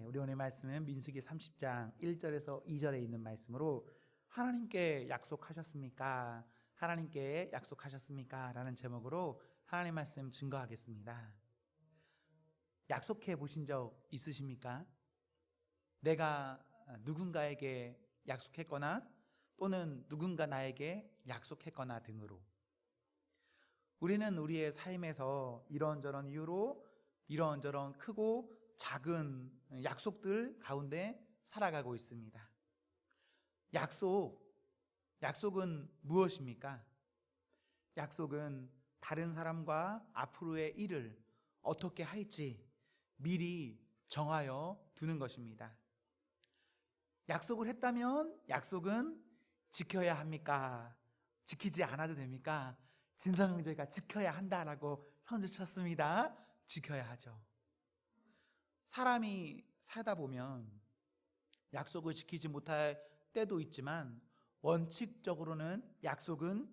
우리 오늘 말씀은 민수기 30장 1절에서 2절에 있는 말씀으로 하나님께 약속하셨습니까? 하나님께 약속하셨습니까? 라는 제목으로 하나님 말씀 증거하겠습니다. 약속해 보신 적 있으십니까? 내가 누군가에게 약속했거나 또는 누군가 나에게 약속했거나 등으로 우리는 우리의 삶에서 이런저런 이유로 이런저런 크고 작은 약속들 가운데 살아가고 있습니다. 약속은 무엇입니까? 약속은 다른 사람과 앞으로의 일을 어떻게 할지 미리 정하여 두는 것입니다. 약속을 했다면 약속은 지켜야 합니까? 지키지 않아도 됩니까? 진성형제가 지켜야 한다라고 선주쳤습니다. 지켜야 하죠. 사람이 살다 보면 약속을 지키지 못할 때도 있지만 원칙적으로는 약속은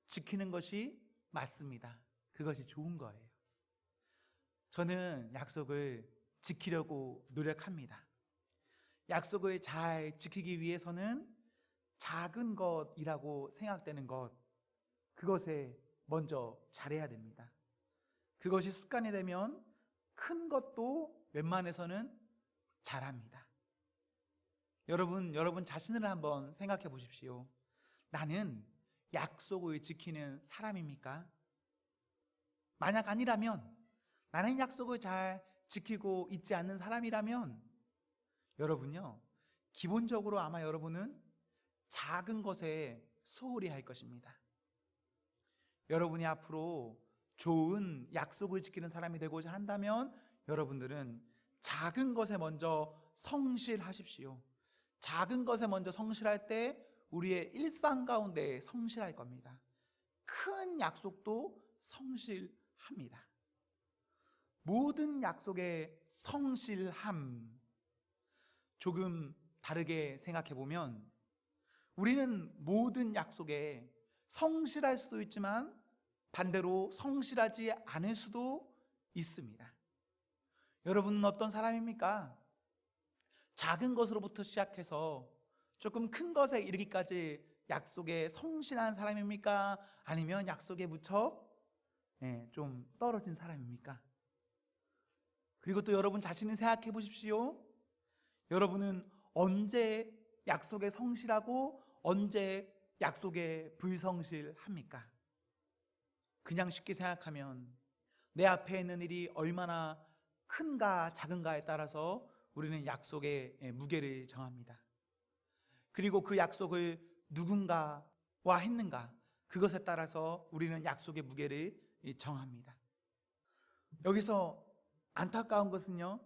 지키는 것이 맞습니다. 그것이 좋은 거예요. 저는 약속을 지키려고 노력합니다. 약속을 잘 지키기 위해서는 작은 것이라고 생각되는 것, 그것에 먼저 잘해야 됩니다. 그것이 습관이 되면 큰 것도 웬만해서는 잘합니다. 여러분 자신을 한번 생각해 보십시오. 나는 약속을 지키는 사람입니까? 만약 아니라면, 나는 약속을 잘 지키고 있지 않는 사람이라면 여러분요, 기본적으로 아마 여러분은 작은 것에 소홀히 할 것입니다. 여러분이 앞으로 좋은 약속을 지키는 사람이 되고자 한다면 여러분들은 작은 것에 먼저 성실하십시오. 작은 것에 먼저 성실할 때 우리의 일상 가운데 성실할 겁니다. 큰 약속도 성실합니다. 모든 약속의 성실함, 조금 다르게 생각해 보면 우리는 모든 약속에 성실할 수도 있지만 반대로 성실하지 않을 수도 있습니다. 여러분은 어떤 사람입니까? 작은 것으로부터 시작해서 조금 큰 것에 이르기까지 약속에 성실한 사람입니까? 아니면 약속에 무척 좀 떨어진 사람입니까? 그리고 또 여러분 자신을 생각해 보십시오. 여러분은 언제 약속에 성실하고 언제 약속에 불성실합니까? 그냥 쉽게 생각하면 내 앞에 있는 일이 얼마나 큰가 작은가에 따라서 우리는 약속의 무게를 정합니다. 그리고 그 약속을 누군가와 했는가, 그것에 따라서 우리는 약속의 무게를 정합니다. 여기서 안타까운 것은요,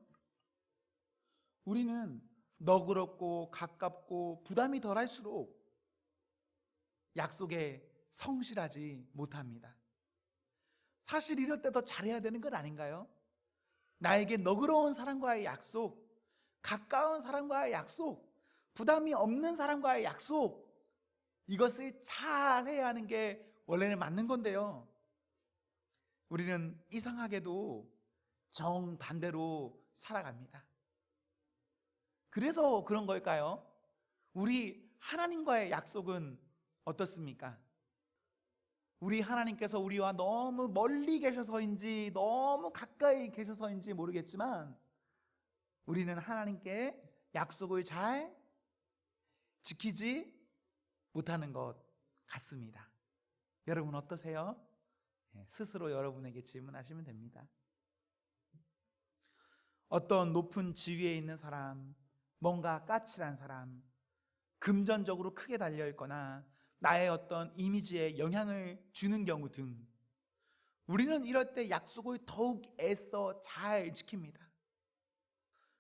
우리는 너그럽고 가깝고 부담이 덜할수록 약속에 성실하지 못합니다. 사실 이럴 때 더 잘해야 되는 건 아닌가요? 나에게 너그러운 사람과의 약속, 가까운 사람과의 약속, 부담이 없는 사람과의 약속, 이것을 잘해야 하는 게 원래는 맞는 건데요, 우리는 이상하게도 정반대로 살아갑니다. 그래서 그런 걸까요? 우리 하나님과의 약속은 어떻습니까? 우리 하나님께서 우리와 너무 멀리 계셔서인지 너무 가까이 계셔서인지 모르겠지만 우리는 하나님께 약속을 잘 지키지 못하는 것 같습니다. 여러분 어떠세요? 스스로 여러분에게 질문하시면 됩니다. 어떤 높은 지위에 있는 사람, 뭔가 까칠한 사람, 금전적으로 크게 달려있거나 나의 어떤 이미지에 영향을 주는 경우 등 우리는 이럴 때 약속을 더욱 애써 잘 지킵니다.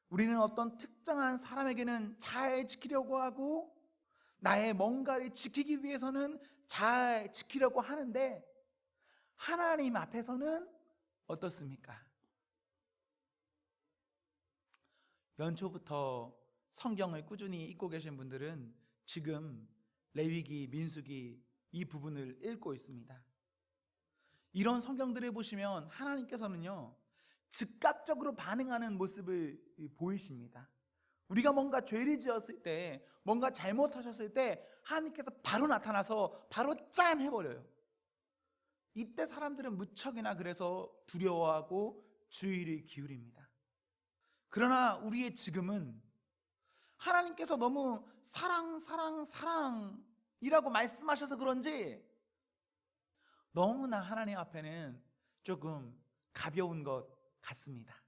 우리는 어떤 특정한 사람에게는 잘 지키려고 하고 나의 뭔가를 지키기 위해서는 잘 지키려고 하는데 하나님 앞에서는 어떻습니까? 연초부터 성경을 꾸준히 읽고 계신 분들은 지금 레위기, 민수기 이 부분을 읽고 있습니다. 이런 성경들을 보시면 하나님께서는요 즉각적으로 반응하는 모습을 보이십니다. 우리가 뭔가 죄를 지었을 때, 뭔가 잘못하셨을 때 하나님께서 바로 나타나서 바로 짠 해버려요. 이때 사람들은 무척이나 그래서 두려워하고 주의를 기울입니다. 그러나 우리의 지금은 하나님께서 너무 사랑이라고 말씀하셔서 그런지 너무나 하나님 앞에는 조금 가벼운 것 같습니다.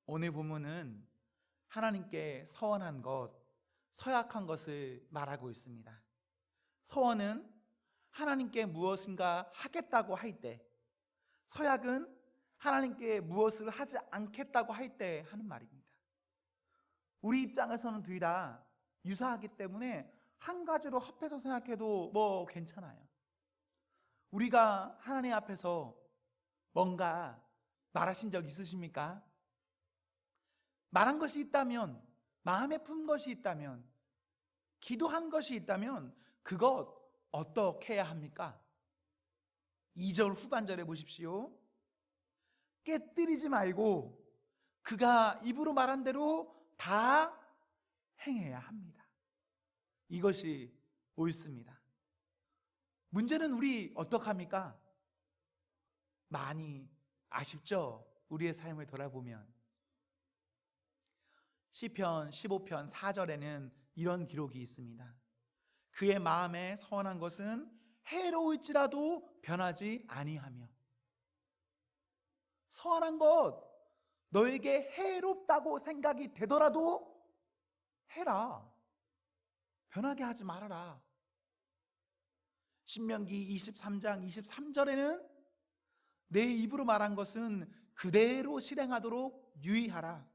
오늘 본문은 하나님께 서원한 것, 서약한 것을 말하고 있습니다. 서원은 하나님께 무엇인가 하겠다고 할 때, 서약은 하나님께 무엇을 하지 않겠다고 할 때 하는 말입니다. 우리 입장에서는 둘 다 유사하기 때문에 한 가지로 합해서 생각해도 뭐 괜찮아요. 우리가 하나님 앞에서 뭔가 말하신 적 있으십니까? 말한 것이 있다면, 마음에 품 것이 있다면, 기도한 것이 있다면 그것 어떻게 해야 합니까? 2절 후반절에 보십시오. 깨뜨리지 말고 그가 입으로 말한 대로 다 행해야 합니다. 이것이 옳습니다. 문제는 우리 어떡합니까? 많이 아쉽죠? 우리의 삶을 돌아보면. 시편 15편 4절에는 이런 기록이 있습니다. 그의 마음에 서원한 것은 해로울지라도 변하지 아니하며. 서원한 것, 너에게 해롭다고 생각이 되더라도 해라. 변하게 하지 말아라. 신명기 23장 23절에는 내 입으로 말한 것은 그대로 실행하도록 유의하라.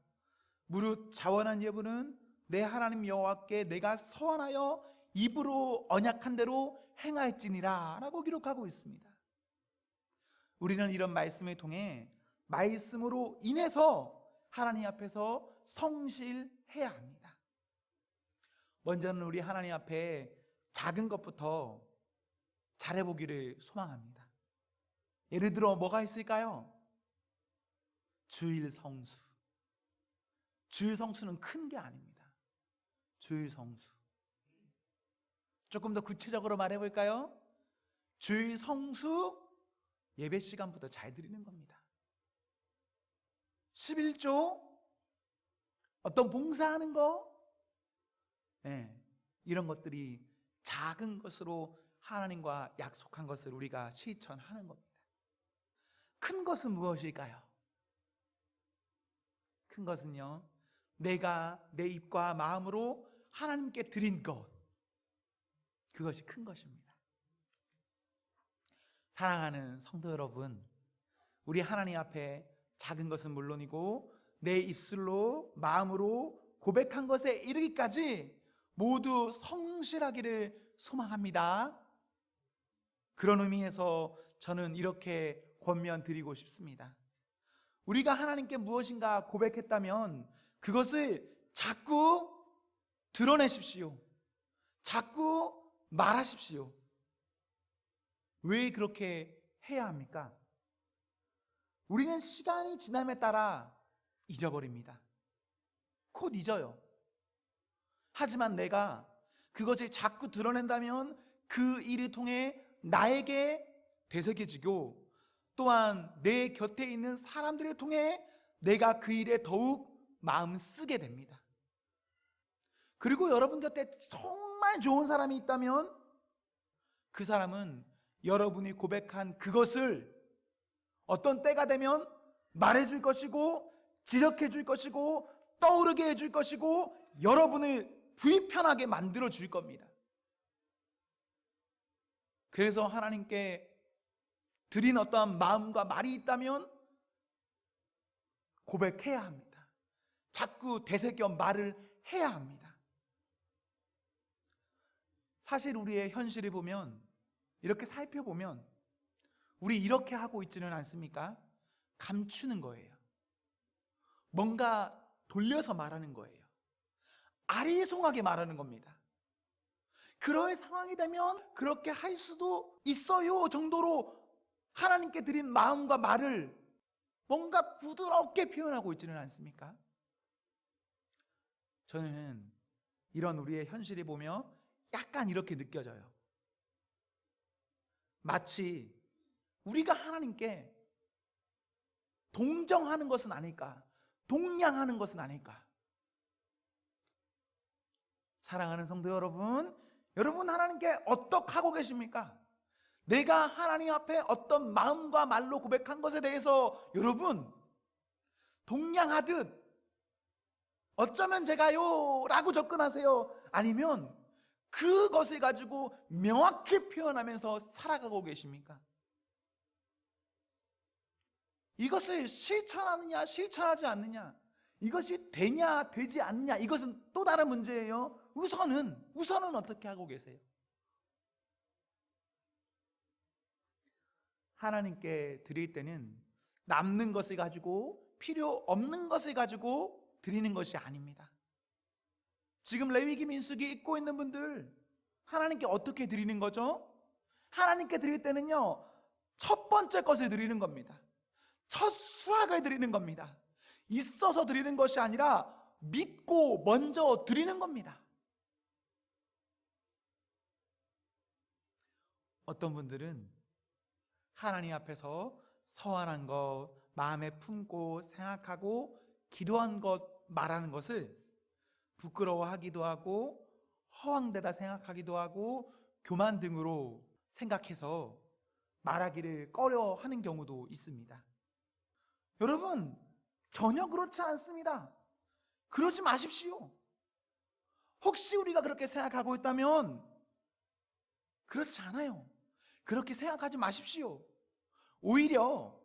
무릇 자원한 여부는 내 하나님 여호와께 내가 서원하여 입으로 언약한 대로 행할지니라 라고 기록하고 있습니다. 우리는 이런 말씀을 통해 말씀으로 인해서 하나님 앞에서 성실해야 합니다. 먼저는 우리 하나님 앞에 작은 것부터 잘해보기를 소망합니다. 예를 들어 뭐가 있을까요? 주일 성수. 주일 성수는 큰 게 아닙니다. 주일 성수. 조금 더 구체적으로 말해볼까요? 주일 성수 예배 시간부터 잘 드리는 겁니다. 11조 어떤 봉사하는 거, 이런 것들이 작은 것으로 하나님과 약속한 것을 우리가 실천하는 겁니다. 큰 것은 무엇일까요? 큰 것은요, 내가 내 입과 마음으로 하나님께 드린 것, 그것이 큰 것입니다. 사랑하는 성도 여러분, 우리 하나님 앞에 작은 것은 물론이고 내 입술로 마음으로 고백한 것에 이르기까지 모두 성실하기를 소망합니다. 그런 의미에서 저는 이렇게 권면드리고 싶습니다. 우리가 하나님께 무엇인가 고백했다면 그것을 자꾸 드러내십시오. 자꾸 말하십시오. 왜 그렇게 해야 합니까? 우리는 시간이 지남에 따라 잊어버립니다. 곧 잊어요. 하지만 내가 그것을 자꾸 드러낸다면 그 일을 통해 나에게 되새겨지고 또한 내 곁에 있는 사람들을 통해 내가 그 일에 더욱 마음 쓰게 됩니다. 그리고 여러분 곁에 정말 좋은 사람이 있다면 그 사람은 여러분이 고백한 그것을 어떤 때가 되면 말해줄 것이고 지적해줄 것이고 떠오르게 해줄 것이고 여러분을 불편하게 만들어줄 겁니다. 그래서 하나님께 드린 어떠한 마음과 말이 있다면 고백해야 합니다. 자꾸 되새겨 말을 해야 합니다. 사실 우리의 현실을 보면, 이렇게 살펴보면 우리 이렇게 하고 있지는 않습니까? 감추는 거예요. 뭔가 돌려서 말하는 거예요. 아리송하게 말하는 겁니다. 그럴 상황이 되면 그렇게 할 수도 있어요 정도로 하나님께 드린 마음과 말을 뭔가 부드럽게 표현하고 있지는 않습니까? 저는 이런 우리의 현실이 보며 약간 이렇게 느껴져요. 마치 우리가 하나님께 동정하는 것은 아닐까, 동량하는 것은 아닐까. 사랑하는 성도 여러분, 여러분 하나님께 어떻게 하고 계십니까? 내가 하나님 앞에 어떤 마음과 말로 고백한 것에 대해서 여러분 동량하듯 어쩌면 제가요 라고 접근하세요? 아니면 그것을 가지고 명확히 표현하면서 살아가고 계십니까? 이것을 실천하느냐 실천하지 않느냐, 이것이 되냐 되지 않느냐, 이것은 또 다른 문제예요. 우선은 어떻게 하고 계세요? 하나님께 드릴 때는 남는 것을 가지고, 필요 없는 것을 가지고 드리는 것이 아닙니다. 지금 레위기 민수기 읽고 있는 분들, 하나님께 어떻게 드리는 거죠? 하나님께 드릴 때는요, 첫 번째 것을 드리는 겁니다. 첫 수확을 드리는 겁니다. 있어서 드리는 것이 아니라 믿고 먼저 드리는 겁니다. 어떤 분들은 하나님 앞에서 서원한 것, 마음에 품고 생각하고 기도한 것, 말하는 것을 부끄러워하기도 하고 허황되다 생각하기도 하고 교만 등으로 생각해서 말하기를 꺼려하는 경우도 있습니다. 여러분, 전혀 그렇지 않습니다. 그러지 마십시오. 혹시 우리가 그렇게 생각하고 있다면 그렇지 않아요. 그렇게 생각하지 마십시오. 오히려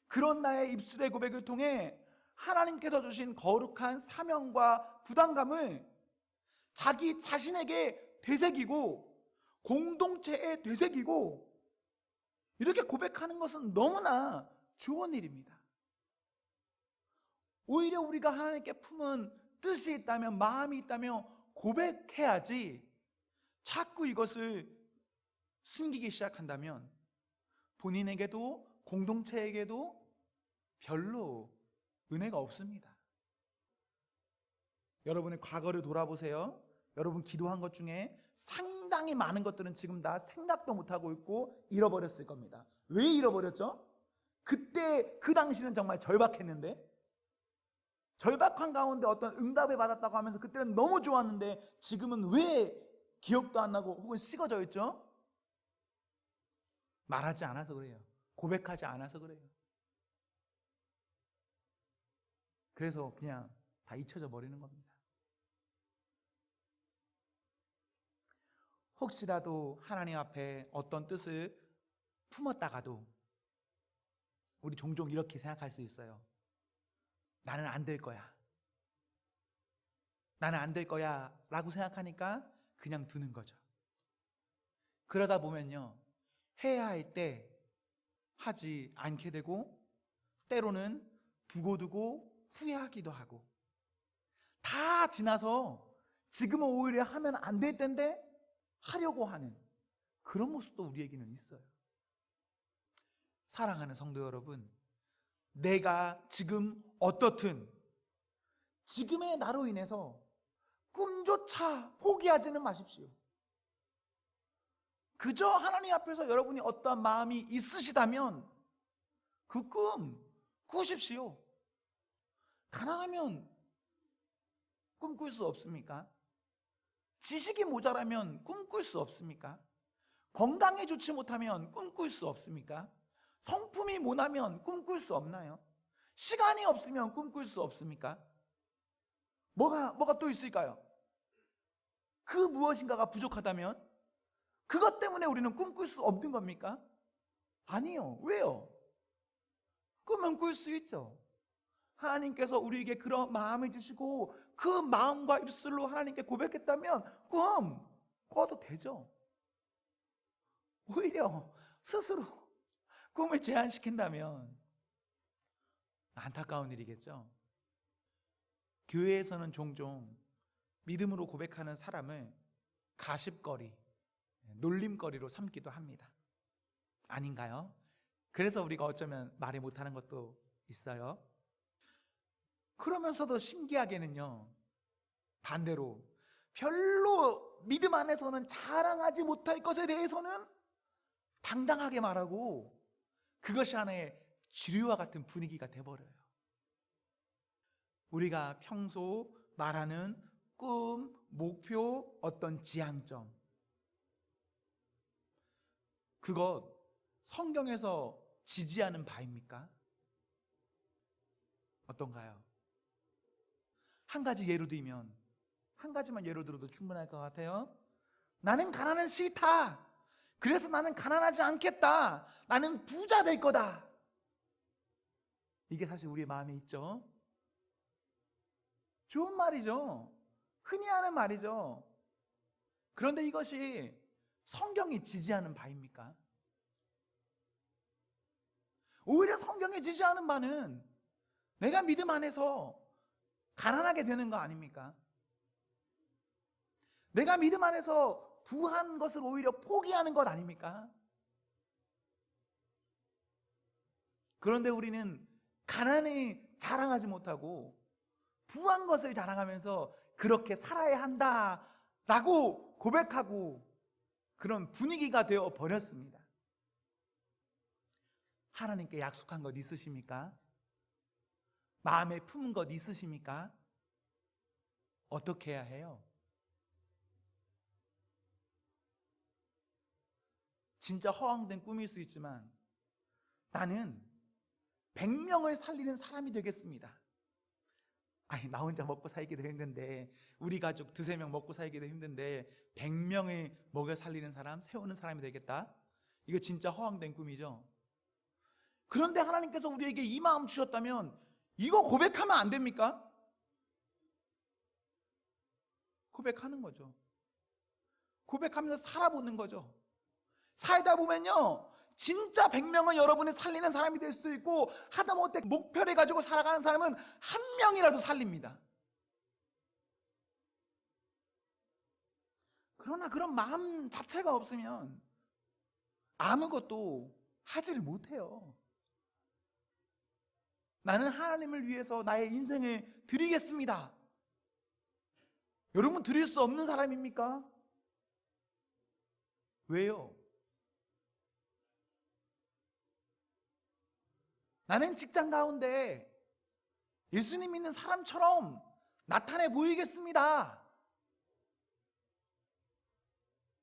그런 나의 입술의 고백을 통해 하나님께서 주신 거룩한 사명과 부담감을 자기 자신에게 되새기고 공동체에 되새기고 이렇게 고백하는 것은 너무나 좋은 일입니다. 오히려 우리가 하나님께 품은 뜻이 있다면, 마음이 있다면 고백해야지, 자꾸 이것을 숨기기 시작한다면 본인에게도 공동체에게도 별로 은혜가 없습니다. 여러분의 과거를 돌아보세요. 여러분 기도한 것 중에 상당히 많은 것들은 지금 다 생각도 못하고 있고 잃어버렸을 겁니다. 왜 잃어버렸죠? 그때 그 당시는 정말 절박했는데, 절박한 가운데 어떤 응답을 받았다고 하면서 그때는 너무 좋았는데 지금은 왜 기억도 안 나고 혹은 식어져 있죠? 말하지 않아서 그래요. 고백하지 않아서 그래요. 그래서 그냥 다 잊혀져 버리는 겁니다. 혹시라도 하나님 앞에 어떤 뜻을 품었다가도 우리 종종 이렇게 생각할 수 있어요. 나는 안 될 거야. 나는 안 될 거야 라고 생각하니까 그냥 두는 거죠. 그러다 보면요, 해야 할 때 하지 않게 되고 때로는 두고두고 후회하기도 하고, 다 지나서 지금은 오히려 하면 안 될 텐데 하려고 하는 그런 모습도 우리에게는 있어요. 사랑하는 성도 여러분, 내가 지금 어떻든 지금의 나로 인해서 꿈조차 포기하지는 마십시오. 그저 하나님 앞에서 여러분이 어떠한 마음이 있으시다면 그 꿈 꾸십시오. 가난하면 꿈꿀 수 없습니까? 지식이 모자라면 꿈꿀 수 없습니까? 건강에 좋지 못하면 꿈꿀 수 없습니까? 성품이 모나면 꿈꿀 수 없나요? 시간이 없으면 꿈꿀 수 없습니까? 뭐가 또 있을까요? 그 무엇인가가 부족하다면 그것 때문에 우리는 꿈꿀 수 없는 겁니까? 아니요. 왜요? 꿈은 꿀 수 있죠. 하나님께서 우리에게 그런 마음을 주시고 그 마음과 입술로 하나님께 고백했다면 꿈 꿔도 되죠. 오히려 스스로 꿈을 제한시킨다면 안타까운 일이겠죠. 교회에서는 종종 믿음으로 고백하는 사람을 가십거리, 놀림거리로 삼기도 합니다. 아닌가요? 그래서 우리가 어쩌면 말을 못하는 것도 있어요. 그러면서도 신기하게는요, 반대로 별로 믿음 안에서는 자랑하지 못할 것에 대해서는 당당하게 말하고, 그것이 하나의 주류와 같은 분위기가 돼버려요. 우리가 평소 말하는 꿈, 목표, 어떤 지향점, 그것 성경에서 지지하는 바입니까? 어떤가요? 한 가지 예로 들면, 한 가지만 예로 들어도 충분할 것 같아요. 나는 가난은 싫다. 그래서 나는 가난하지 않겠다. 나는 부자 될 거다. 이게 사실 우리의 마음에 있죠. 좋은 말이죠. 흔히 하는 말이죠. 그런데 이것이 성경이 지지하는 바입니까? 오히려 성경이 지지하는 바는 내가 믿음 안에서 가난하게 되는 거 아닙니까? 내가 믿음 안에서 부한 것을 오히려 포기하는 것 아닙니까? 그런데 우리는 가난을 자랑하지 못하고 부한 것을 자랑하면서 그렇게 살아야 한다라고 고백하고 그런 분위기가 되어 버렸습니다. 하나님께 약속한 것 있으십니까? 마음에 품은 것 있으십니까? 어떻게 해야 해요? 진짜 허황된 꿈일 수 있지만 나는 100명을 살리는 사람이 되겠습니다. 아니, 나 혼자 먹고 살기도 힘든데, 우리 가족 2-3명 먹고 살기도 힘든데 100명을 먹여 살리는 사람, 세우는 사람이 되겠다. 이거 진짜 허황된 꿈이죠. 그런데 하나님께서 우리에게 이 마음 주셨다면 이거 고백하면 안 됩니까? 고백하는 거죠. 고백하면서 살아보는 거죠. 살다 보면요, 진짜 100명은 여러분이 살리는 사람이 될 수도 있고, 하다못해 목표를 가지고 살아가는 사람은 1명이라도 살립니다. 그러나 그런 마음 자체가 없으면 아무것도 하지를 못해요. 나는 하나님을 위해서 나의 인생을 드리겠습니다. 여러분, 드릴 수 없는 사람입니까? 왜요? 나는 직장 가운데 예수님 믿는 사람처럼 나타내 보이겠습니다.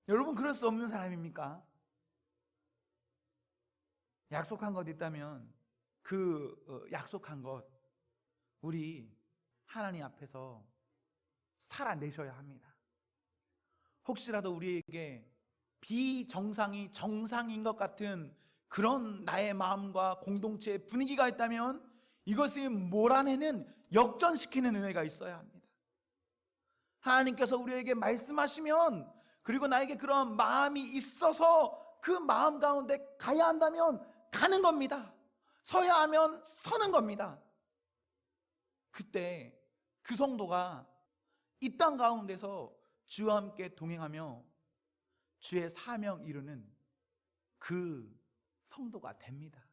여러분, 그럴 수 없는 사람입니까? 약속한 것 있다면 그 약속한 것 우리 하나님 앞에서 살아내셔야 합니다. 혹시라도 우리에게 비정상이 정상인 것 같은 그런 나의 마음과 공동체의 분위기가 있다면 이것을 몰아내는, 역전시키는 은혜가 있어야 합니다. 하나님께서 우리에게 말씀하시면, 그리고 나에게 그런 마음이 있어서 그 마음 가운데 가야 한다면 가는 겁니다. 서야 하면 서는 겁니다. 그때 그 성도가 이 땅 가운데서 주와 함께 동행하며 주의 사명 이루는 그 성도가 됩니다.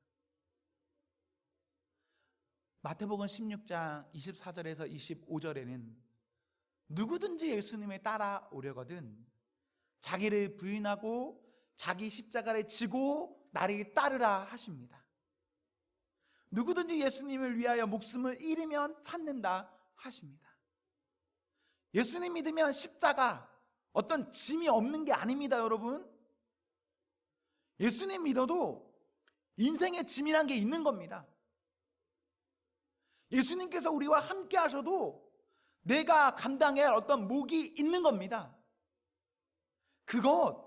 마태복음 16장 24절에서 25절에는 누구든지 예수님에 따라오려거든 자기를 부인하고 자기 십자가를 지고 나를 따르라 하십니다. 누구든지 예수님을 위하여 목숨을 잃으면 찾는다 하십니다. 예수님 믿으면 십자가 어떤 짐이 없는 게 아닙니다, 여러분. 예수님 믿어도 인생의 짐이란 게 있는 겁니다. 예수님께서 우리와 함께 하셔도 내가 감당해야 할 어떤 몫이 있는 겁니다. 그것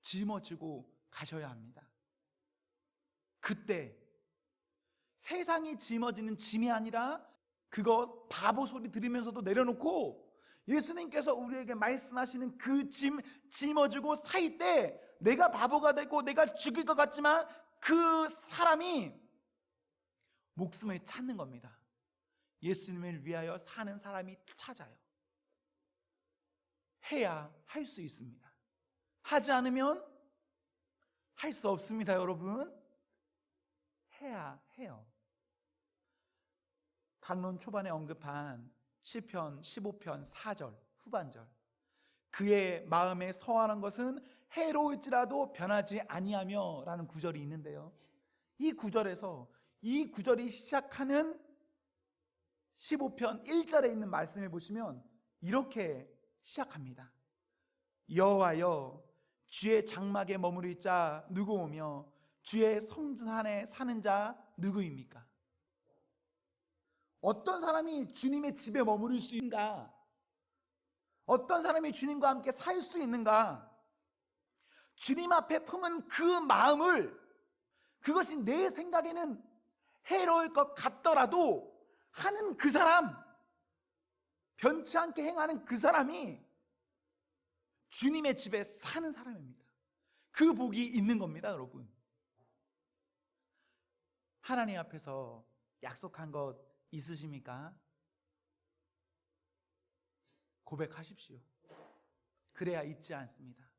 짊어지고 가셔야 합니다. 그때 세상이 짊어지는 짐이 아니라 그것 바보 소리 들으면서도 내려놓고 예수님께서 우리에게 말씀하시는 그 짐 짊어지고 살 때 내가 바보가 되고 내가 죽을 것 같지만 그 사람이 목숨을 찾는 겁니다. 예수님을 위하여 사는 사람이 찾아요. 해야 할 수 있습니다. 하지 않으면 할 수 없습니다, 여러분. 해야 해요. 강론 초반에 언급한 시편 15편 4절 후반절. 그의 마음에 서하는 것은 해로울지라도 변하지 아니하며 라는 구절이 있는데요, 이 구절이 시작하는 15편 1절에 있는 말씀을 보시면 이렇게 시작합니다. 여호와여, 주의 장막에 머무를 자 누구오며 주의 성산에 사는 자 누구입니까? 어떤 사람이 주님의 집에 머무를 수 있는가? 어떤 사람이 주님과 함께 살 수 있는가? 주님 앞에 품은 그 마음을, 그것이 내 생각에는 해로울 것 같더라도 하는 그 사람, 변치 않게 행하는 그 사람이 주님의 집에 사는 사람입니다. 그 복이 있는 겁니다, 여러분. 하나님 앞에서 약속한 것 있으십니까? 고백하십시오. 그래야 잊지 않습니다.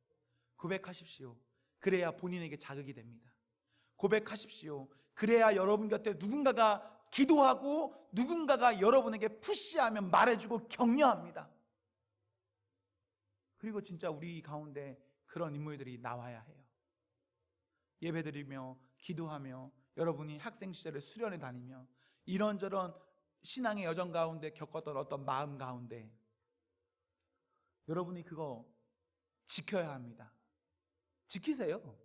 고백하십시오. 그래야 본인에게 자극이 됩니다. 고백하십시오. 그래야 여러분 곁에 누군가가 기도하고 누군가가 여러분에게 푸시하면 말해주고 격려합니다. 그리고 진짜 우리 가운데 그런 인물들이 나와야 해요. 예배드리며 기도하며 여러분이 학생 시절에 수련회 다니며 이런저런 신앙의 여정 가운데 겪었던 어떤 마음 가운데 여러분이 그거 지켜야 합니다. 지키세요.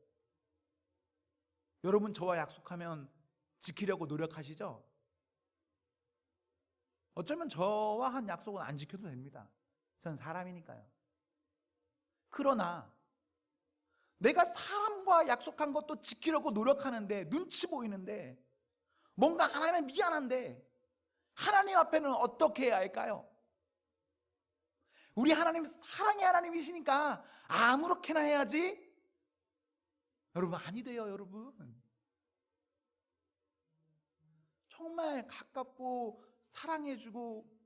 여러분 저와 약속하면 지키려고 노력하시죠? 어쩌면 저와 한 약속은 안 지켜도 됩니다. 전 사람이니까요. 그러나 내가 사람과 약속한 것도 지키려고 노력하는데, 눈치 보이는데, 뭔가 하나님은 미안한데 하나님 앞에는 어떻게 해야 할까요? 우리 하나님 사랑의 하나님이시니까 아무렇게나 해야지? 여러분 아니 돼요. 여러분 정말 가깝고 사랑해주고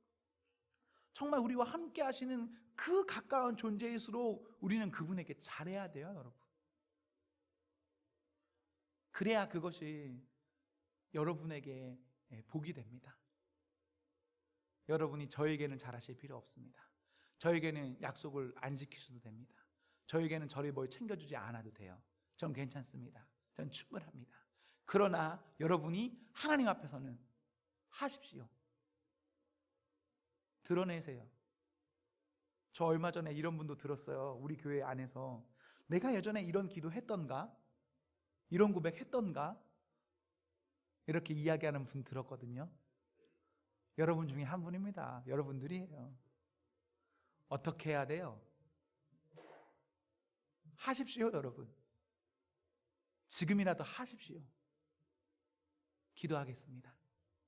정말 우리와 함께 하시는 그 가까운 존재일수록 우리는 그분에게 잘해야 돼요, 여러분. 그래야 그것이 여러분에게 복이 됩니다. 여러분이 저에게는 잘하실 필요 없습니다. 저에게는 약속을 안 지키셔도 됩니다. 저에게는 저를 뭘 챙겨주지 않아도 돼요. 전 괜찮습니다. 전 충분합니다. 그러나 여러분이 하나님 앞에서는 하십시오. 드러내세요. 저 얼마 전에 이런 분도 들었어요. 우리 교회 안에서 내가 예전에 이런 기도했던가? 이런 고백했던가? 이렇게 이야기하는 분 들었거든요. 여러분 중에 한 분입니다. 여러분들이에요. 어떻게 해야 돼요? 하십시오, 여러분. 지금이라도 하십시오. 기도하겠습니다.